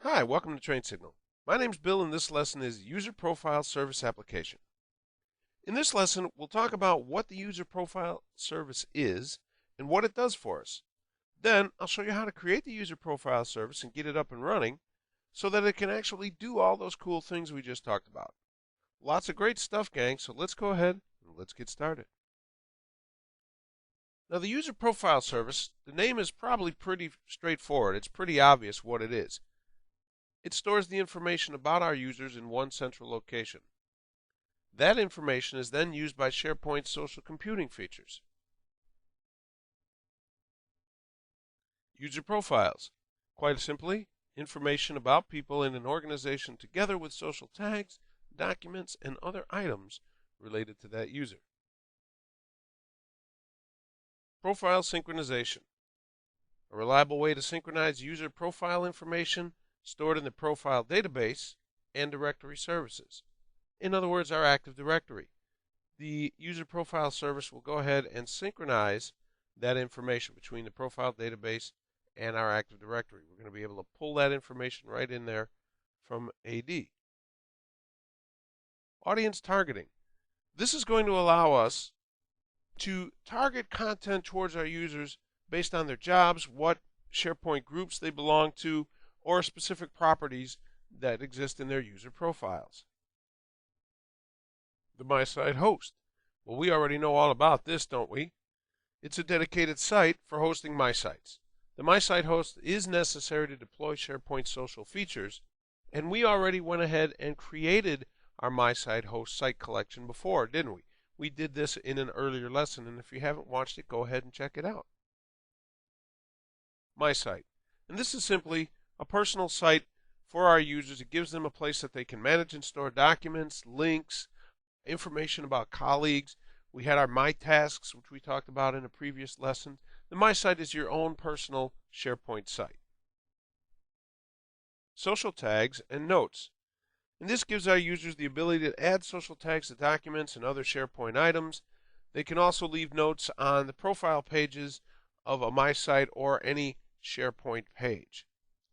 Hi, welcome to Train Signal. My name's Bill and this lesson is User Profile Service Application. In this lesson, we'll talk about what the User Profile Service is and what it does for us. Then, I'll show you how to create the User Profile Service and get it up and running so that it can actually do all those cool things we just talked about. Lots of great stuff, gang, so let's go ahead and let's get started. Now, the User Profile Service, the name is probably pretty straightforward. It's pretty obvious what it is. It stores the information about our users in one central location. That information is then used by SharePoint's social computing features. User profiles. Quite simply, information about people in an organization together with social tags, documents, and other items related to that user. Profile synchronization. A reliable way to synchronize user profile information stored in the profile database and directory services. In other words, our Active Directory. The user profile service will go ahead and synchronize that information between the profile database and our Active Directory. We're going to be able to pull that information right in there from AD. Audience targeting. This is going to allow us to target content towards our users based on their jobs, what SharePoint groups they belong to, or specific properties that exist in their user profiles. The My Site host. Well, we already know all about this, don't we? It's a dedicated site for hosting My Sites. The My Site host is necessary to deploy SharePoint social features, and we already went ahead and created our My Site host site collection before, didn't we? We did this in an earlier lesson, and if you haven't watched it, go ahead and check it out. My Site. And this is simply a personal site for our users. It gives them a place that they can manage and store documents, links, information about colleagues. We had our My Tasks, which we talked about in a previous lesson. The My Site is your own personal SharePoint site. Social tags and notes. And this gives our users the ability to add social tags to documents and other SharePoint items. They can also leave notes on the profile pages of a My Site or any SharePoint page.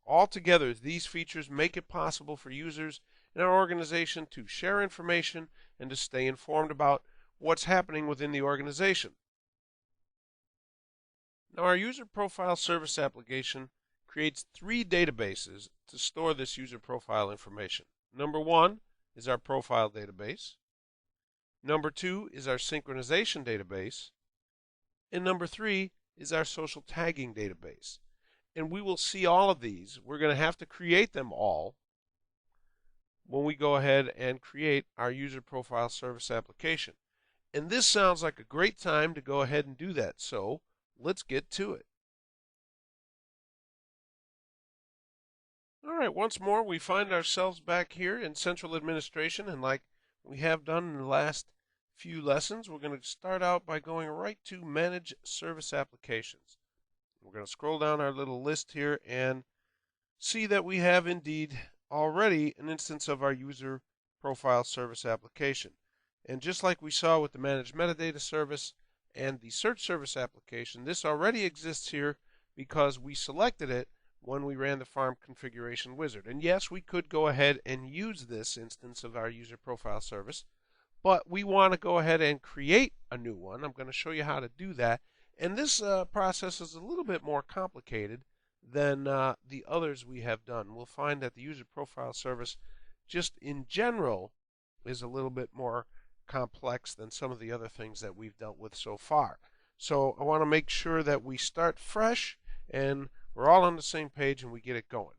Altogether, these features make it possible for users in our organization to share information and to stay informed about what's happening within the organization. Now, our user profile service application creates three databases to store this user profile information. Number one is our profile database. Number two is our synchronization database. And number three is our social tagging database. And we will see all of these. We're going to have to create them all when we go ahead and create our user profile service application. And this sounds like a great time to go ahead and do that. So let's get to it. All right, once more, we find ourselves back here in Central Administration, and like we have done in the last few lessons, we're going to start out by going right to Manage Service Applications. We're going to scroll down our little list here and see that we have indeed already an instance of our user profile service application. And just like we saw with the Manage Metadata Service and the Search Service application, this already exists here because we selected it when we ran the Farm Configuration Wizard. And yes, we could go ahead and use this instance of our user profile service, but we want to go ahead and create a new one. I'm going to show you how to do that. And this process is a little bit more complicated than the others we have done. We'll find that the user profile service just in general is a little bit more complex than some of the other things that we've dealt with so far. So I want to make sure that we start fresh and we're all on the same page and we get it going.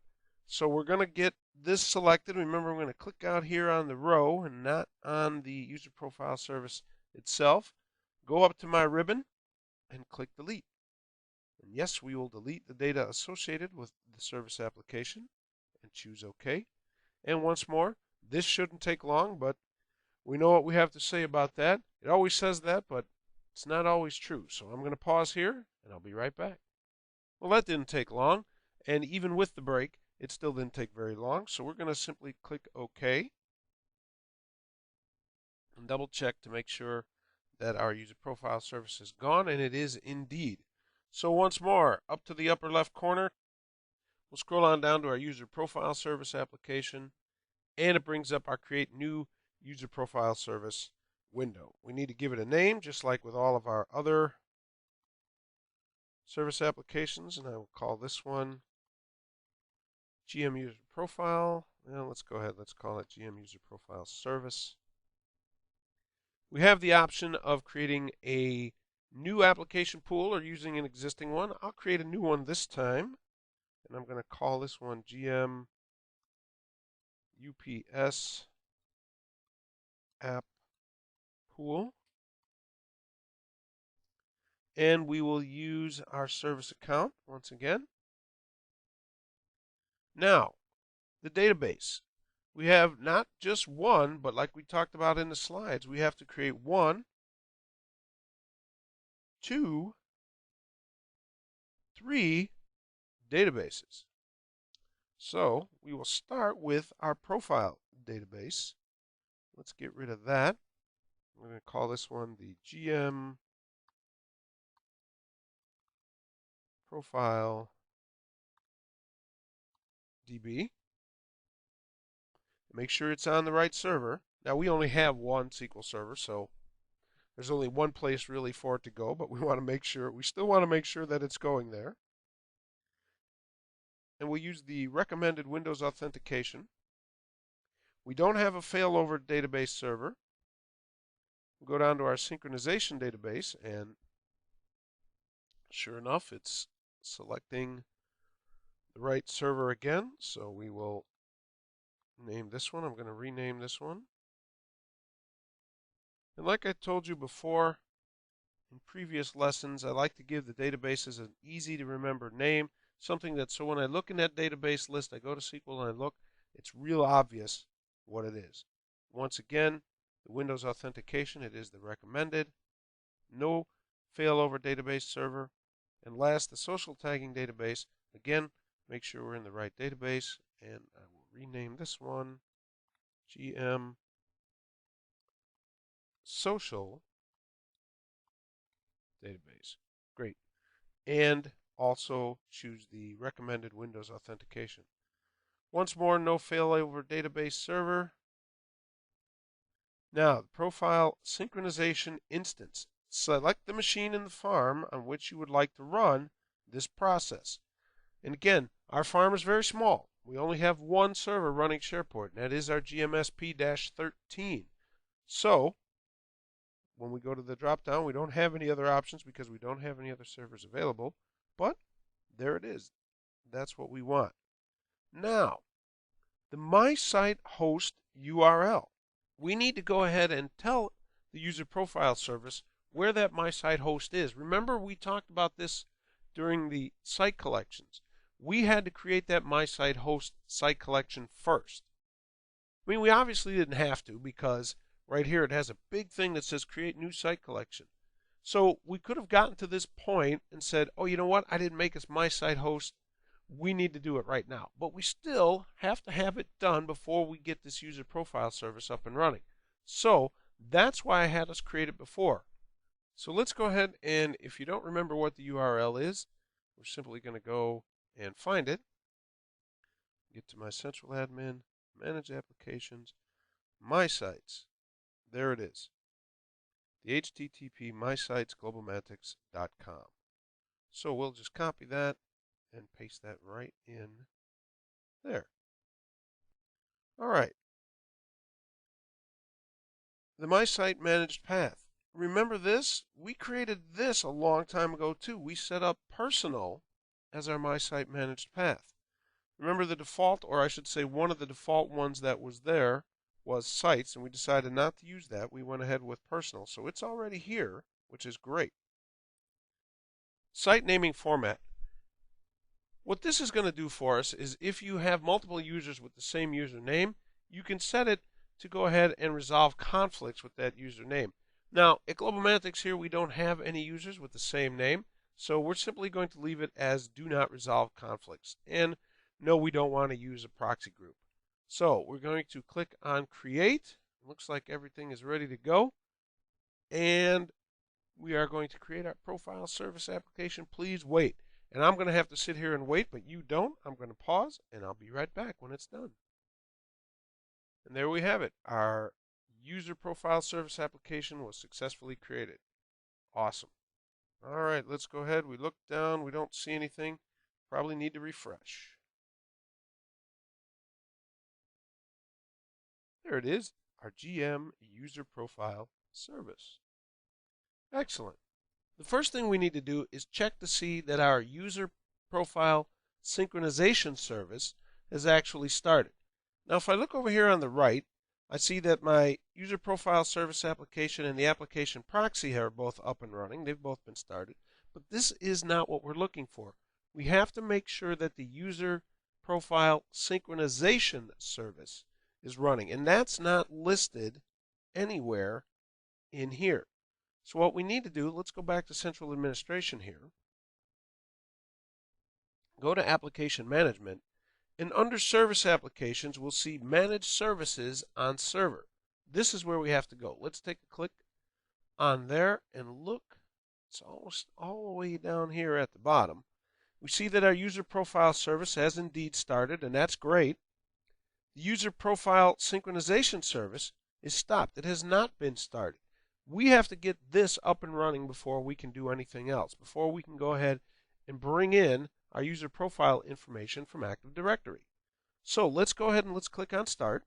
So we're going to get this selected. Remember, I'm going to click out here on the row and not on the user profile service itself. Go up to my ribbon and click delete. And yes, we will delete the data associated with the service application and choose OK. And once more, this shouldn't take long, but we know what we have to say about that. It always says that, but it's not always true. So I'm going to pause here and I'll be right back. Well, that didn't take long, and even with the break, it still didn't take very long. So we're going to simply click OK and double check to make sure that our user profile service is gone, and it is indeed. So once more, up to the upper left corner, We'll scroll on down to our user profile service application, and it brings up our create new user profile service window. We need to give it a name, just like with all of our other service applications, and I will call this one GM user profile. Well, let's go ahead, let's call it GM user profile service. We have the option of creating a new application pool or using an existing one. I'll create a new one this time, and I'm going to call this one GM UPS app pool. And we will use our service account once again. Now, the database. We have not just one, but like we talked about in the slides, we have to create 1, 2, 3 databases. So we will start with our profile database. Let's get rid of that. We're going to call this one the GM profile DB. Make sure it's on the right server. Now we only have one SQL server, so there's only one place really for it to go, but we still want to make sure that it's going there. And we'll use the recommended Windows authentication. We don't have a failover database server. We'll go down to our synchronization database, and sure enough, it's selecting the right server again. So we will name this one. I'm going to rename this one. And like I told you before in previous lessons, I like to give the databases an easy to remember name, something that so when I look in that database list, I go to SQL and I look, it's real obvious what it is. Once again, the Windows authentication, it is the recommended. No failover database server. And last, the social tagging database. Again, make sure we're in the right database, and I will rename this one GM Social Database. Great. And also choose the recommended Windows authentication. Once more, no failover database server. Now, the profile synchronization instance. Select the machine in the farm on which you would like to run this process. And again, our farm is very small. We only have one server running SharePoint, and that is our GMSP-13. So, when we go to the drop-down, we don't have any other options because we don't have any other servers available. But there it is. That's what we want. Now, the My Site host URL. We need to go ahead and tell the user profile service where that My Site host is. Remember, we talked about this during the site collections. We had to create that My Site host site collection first. I mean, we obviously didn't have to because right here it has a big thing that says create new site collection. So we could have gotten to this point and said, oh, you know what? I didn't make us My Site host. We need to do it right now. But we still have to have it done before we get this user profile service up and running. So that's why I had us create it before. So let's go ahead, and if you don't remember what the URL is, we're simply going to go and find it. Get to my central admin, manage applications, my sites. There it is. The HTTP mysitesglobalmatics.com. So we'll just copy that and paste that right in there. All right. The My Site managed path. Remember this? We created this a long time ago too. We set up personal as our My Site managed path. Remember the default, or I should say one of the default ones that was there was sites, and we decided not to use that. We went ahead with personal. So it's already here, which is great. Site naming format. What this is going to do for us is if you have multiple users with the same username, you can set it to go ahead and resolve conflicts with that username. Now, at GlobalMatics here, we don't have any users with the same name, so we're simply going to leave it as do not resolve conflicts. And no, we don't want to use a proxy group. So we're going to click on Create. It looks like everything is ready to go. And we are going to create our profile service application. Please wait. And I'm going to have to sit here and wait, but you don't. I'm going to pause, and I'll be right back when it's done. And there we have it. Our user profile service application was successfully created. Awesome. All right, let's go ahead. We look down. We don't see anything. Probably need to refresh. There it is, our GM user profile service. Excellent. The first thing we need to do is check to see that our user profile synchronization service has actually started. Now, if I look over here on the right, I see that my user profile service application and the application proxy are both up and running. They've both been started. But this is not what we're looking for. We have to make sure that the user profile synchronization service is running, and that's not listed anywhere in here. So what we need to do, let's go back to central administration here. Go to application management, and under service applications, we'll see manage services on server. This is where we have to go. Let's take a click on there and look. It's almost all the way down here at the bottom. We see that our user profile service has indeed started, and that's great. The user profile synchronization service is stopped. It has not been started. We have to get this up and running before we can do anything else, before we can go ahead and bring in our user profile information from Active Directory. So let's go ahead and let's click on Start.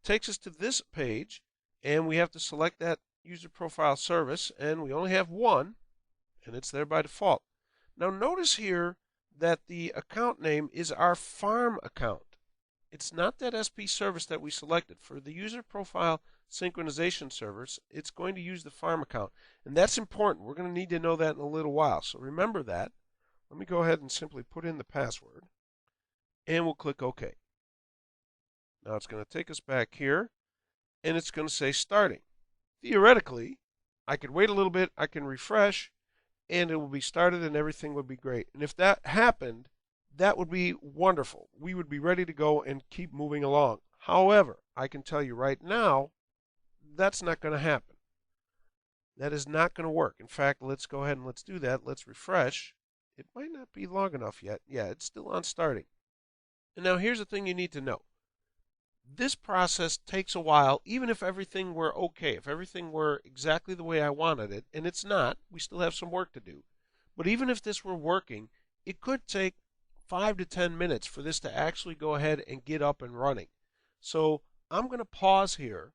Takes us to this page, and we have to select that user profile service, and we only have one, and it's there by default. Now notice here that the account name is our farm account. It's not that SP service that we selected. For the user profile synchronization service, it's going to use the farm account. And that's important. We're going to need to know that in a little while. So remember that. Let me go ahead and simply put in the password. And we'll click OK. Now it's going to take us back here. And it's going to say starting. Theoretically, I could wait a little bit. I can refresh. And it will be started and everything would be great. And if that happened, that would be wonderful. We would be ready to go and keep moving along. However, I can tell you right now, that's not going to happen. That is not going to work. In fact, let's go ahead and let's do that. Let's refresh. It might not be long enough yet. Yeah, it's still on starting. And now here's the thing you need to know. This process takes a while, even if everything were okay, if everything were exactly the way I wanted it, and it's not, we still have some work to do. But even if this were working, it could take 5 to 10 minutes for this to actually go ahead and get up and running. So I'm going to pause here,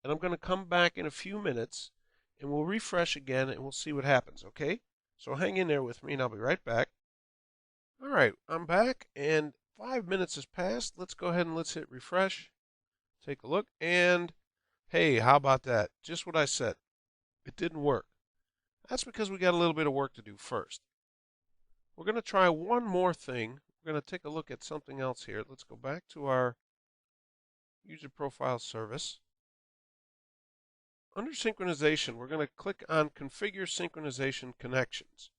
and I'm going to come back in a few minutes, and we'll refresh again, and we'll see what happens, okay? So hang in there with me, and I'll be right back. All right, I'm back, and 5 minutes has passed. Let's go ahead and let's hit refresh. Take a look, and hey, how about that? Just what I said. It didn't work. That's because we got a little bit of work to do first. We're going to try one more thing. We're going to take a look at something else here. Let's go back to our user profile service. Under synchronization, we're going to click on Configure Synchronization Connections.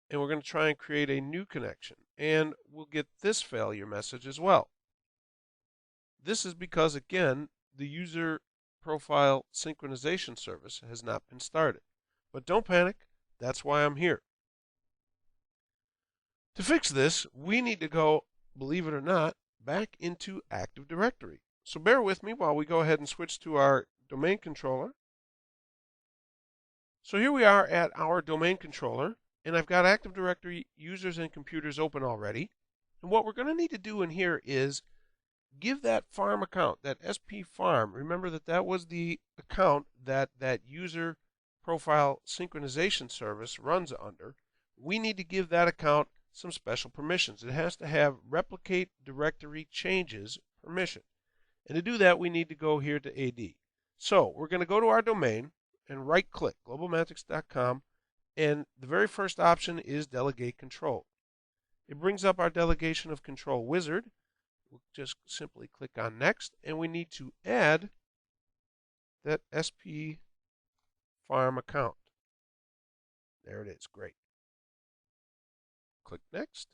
And we're going to try and create a new connection. And we'll get this failure message as well. This is because, again, the user profile synchronization service has not been started. But don't panic. That's why I'm here. To fix this, we need to go, believe it or not, back into Active Directory. So bear with me while we go ahead and switch to our domain controller. So here we are at our domain controller, and I've got Active Directory users and computers open already. And what we're going to need to do in here is give that farm account, that SP farm, remember that that was the account that that user profile synchronization service runs under. We need to give that account some special permissions. It has to have replicate directory changes permission. And to do that, we need to go here to AD. So we're going to go to our domain and right click globalmantics.com, and the very first option is delegate control. It brings up our delegation of control wizard. We'll just simply click on next, and we need to add that SP farm account. There it is. Great. Click next.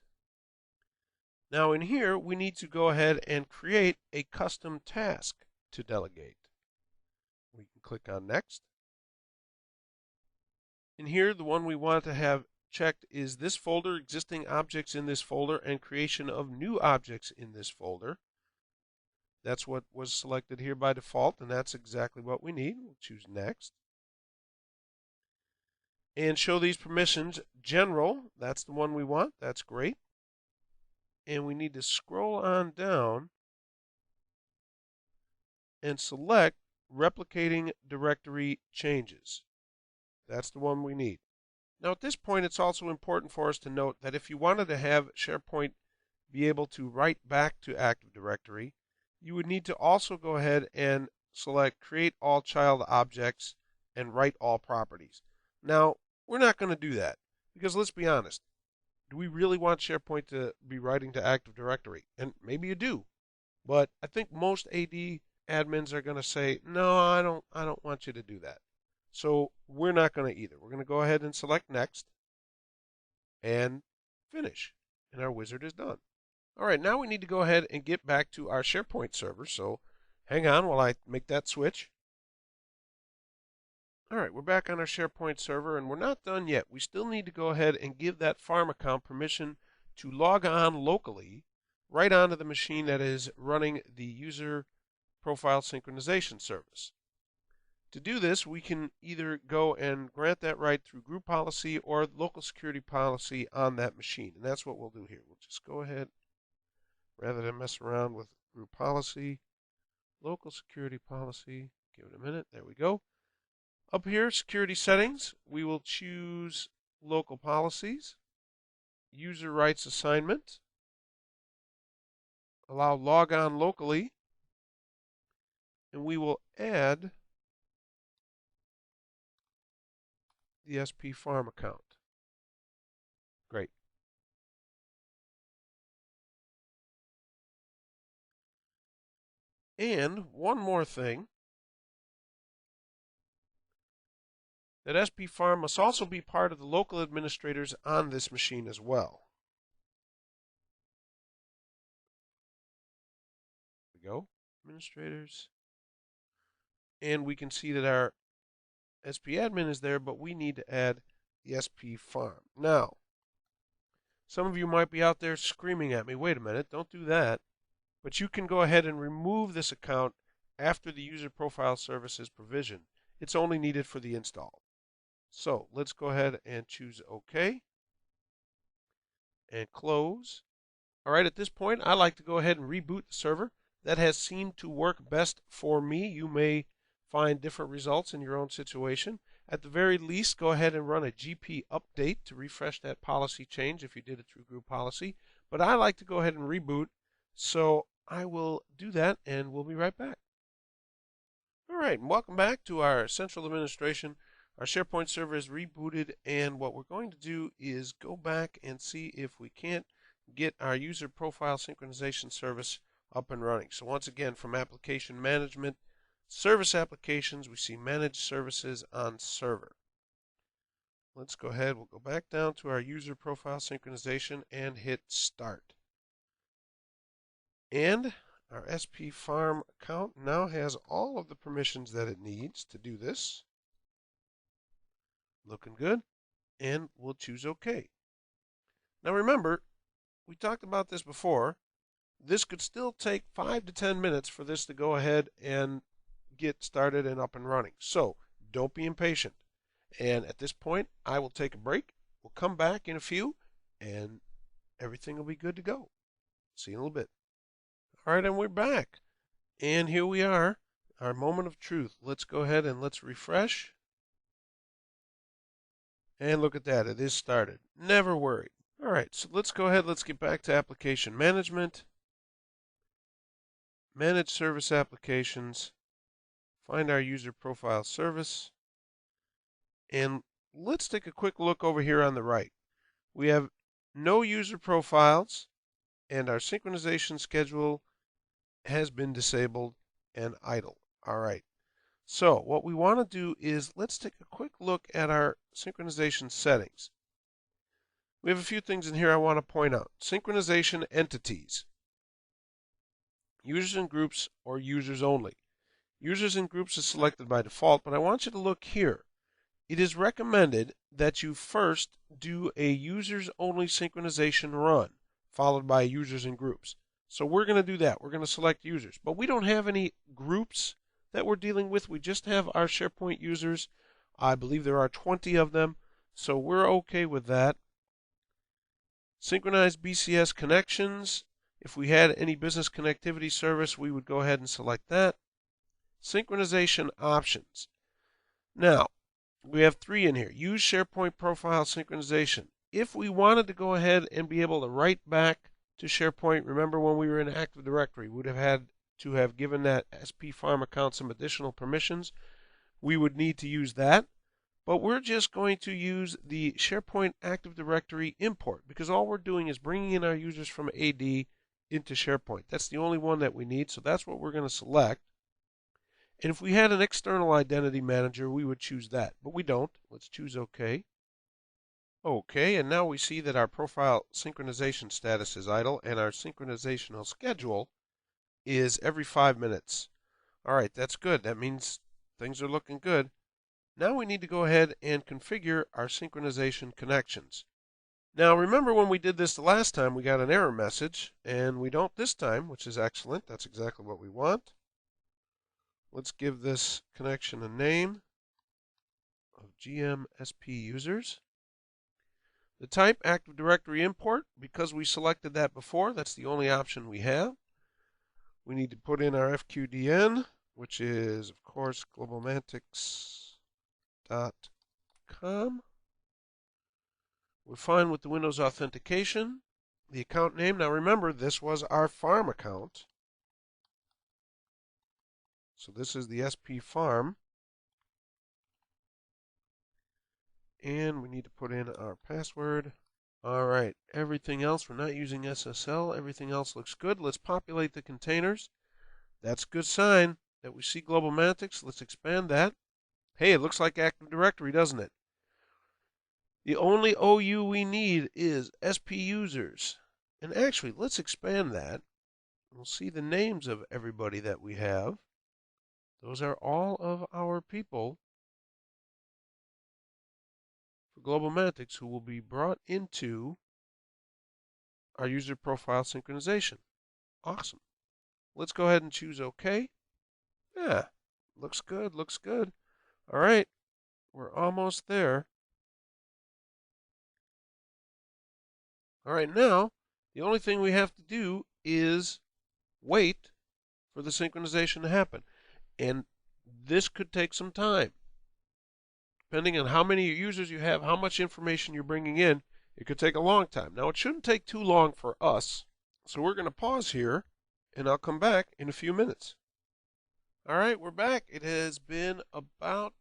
Now in here, we need to go ahead and create a custom task to delegate. We can click on next. And here, the one we want to have checked is this folder, existing objects in this folder, and creation of new objects in this folder. That's what was selected here by default, and that's exactly what we need. We'll choose Next. And show these permissions general. That's the one we want. That's great. And we need to scroll on down and select replicating directory changes. That's the one we need. Now at this point, it's also important for us to note that if you wanted to have SharePoint be able to write back to Active Directory, you would need to also go ahead and select Create All Child Objects and Write All Properties. Now, we're not going to do that because let's be honest, do we really want SharePoint to be writing to Active Directory? And maybe you do, but I think most AD admins are going to say, no, I don't want you to do that. So we're not going to either. We're going to go ahead and select Next and Finish, and our wizard is done. All right, now we need to go ahead and get back to our SharePoint server. So hang on while I make that switch. All right, we're back on our SharePoint server, and we're not done yet. We still need to go ahead and give that farm account permission to log on locally right onto the machine that is running the user profile synchronization service. To do this, we can either go and grant that right through group policy or local security policy on that machine, and that's what we'll do here. We'll just go ahead, rather than mess around with group policy, local security policy, give it a minute, there we go. Up here, security settings, we will choose local policies, user rights assignment, allow log on locally, and we will add the SP farm account. Great. And one more thing, that SP farm must also be part of the local administrators on this machine as well. There we go, administrators. And we can see that our SP admin is there, but we need to add the SP farm. Now, some of you might be out there screaming at me, wait a minute, don't do that. But you can go ahead and remove this account after the user profile service is provisioned. It's only needed for the install. So let's go ahead and choose OK and close. All right, at this point, I like to go ahead and reboot the server. That has seemed to work best for me. You may find different results in your own situation. At the very least, go ahead and run a GP update to refresh that policy change if you did it through group policy. But I like to go ahead and reboot, so I will do that and we'll be right back. All right, and welcome back to our central administration. Our SharePoint server is rebooted, and what we're going to do is go back and see if we can't get our user profile synchronization service up and running. So once again, from application management, service applications, we see managed services on server. Let's go ahead, we'll go back down to our user profile synchronization and hit start. And our SP farm account now has all of the permissions that it needs to do this. Looking good, and we'll choose OK. Now remember, we talked about this before. This could still take 5 to 10 minutes for this to go ahead and get started and up and running. So don't be impatient. And at this point, I will take a break. We'll come back in a few, and everything will be good to go. See you in a little bit. All right, and we're back. And here we are, our moment of truth. Let's go ahead and let's refresh. And look at that, it is started. Never worried. All right, so let's go ahead, let's get back to application management. Manage service applications. Find our user profile service. And let's take a quick look over here on the right. We have no user profiles, and our synchronization schedule has been disabled and idle. All right. So what we want to do is let's take a quick look at our synchronization settings. We have a few things in here I want to point out. Synchronization entities. Users and groups or users only. Users and groups is selected by default, but I want you to look here. it is recommended that you first do a users only synchronization run, followed by users and groups. So we're going to do that. We're going to select users, but we don't have any groups that we're dealing with. We just have our SharePoint users. I believe there are 20 of them, so we're okay with that. Synchronize BCS connections. If we had any business connectivity service, we would go ahead and select that. Synchronization options. Now, we have 3 in here. Use SharePoint profile synchronization. If we wanted to go ahead and be able to write back to SharePoint, remember when we were in Active Directory, we would have had to have given that SP Farm account some additional permissions. We would need to use that. But we're just going to use the SharePoint Active Directory import because all we're doing is bringing in our users from AD into SharePoint. That's the only one that we need, so that's what we're going to select. And if we had an external identity manager, we would choose that, but we don't. Let's choose OK. OK, and now we see that our profile synchronization status is idle and our synchronizational schedule is every 5 minutes. All right, that's good. That means things are looking good. Now we need to go ahead and configure our synchronization connections. Now remember when we did this the last time, we got an error message, and we don't this time, which is excellent. That's exactly what we want. Let's give this connection a name of GMSP users. The type, Active Directory import, because we selected that before, that's the only option we have. We need to put in our FQDN, which is, of course, globalmantics.com. We're fine with the Windows authentication. The account name, now remember, this was our farm account. So this is the SP Farm. And we need to put in our password. All right, everything else, we're not using SSL. Everything else looks good. Let's populate the containers. That's a good sign that we see globalmantics. Let's expand that. Hey, it looks like Active Directory, doesn't it? The only OU we need is SP users. And actually, let's expand that. We'll see the names of everybody that we have. Those are all of our people for globalmantics who will be brought into our user profile synchronization. Awesome. Let's go ahead and choose OK. Yeah, looks good, looks good. All right, we're almost there. All right, now, the only thing we have to do is wait for the synchronization to happen. And this could take some time. Depending on how many users you have, how much information you're bringing in, it could take a long time. Now, it shouldn't take too long for us. So we're going to pause here, and I'll come back in a few minutes. All right, we're back. It has been about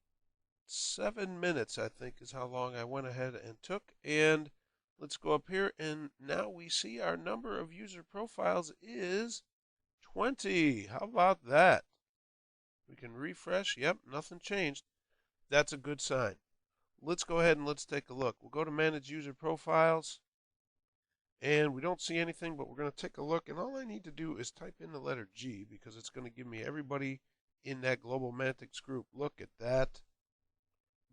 7 minutes, I think, is how long I went ahead and took. And let's go up here, and now we see our number of user profiles is 20. How about that? We can refresh. Yep, nothing changed. That's a good sign. Let's go ahead and let's take a look. We'll go to Manage User Profiles, and we don't see anything, but we're going to take a look. And all I need to do is type in the letter G because it's going to give me everybody in that globalmantics group. Look at that.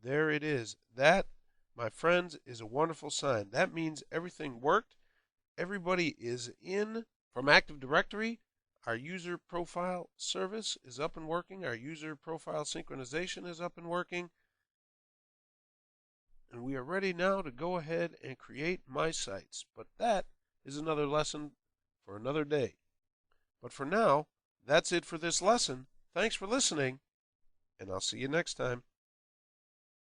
There it is. That, my friends, is a wonderful sign. That means everything worked. Everybody is in from Active Directory. Our user profile service is up and working. Our user profile synchronization is up and working. And we are ready now to go ahead and create my sites. But that is another lesson for another day. But for now, that's it for this lesson. Thanks for listening, and I'll see you next time.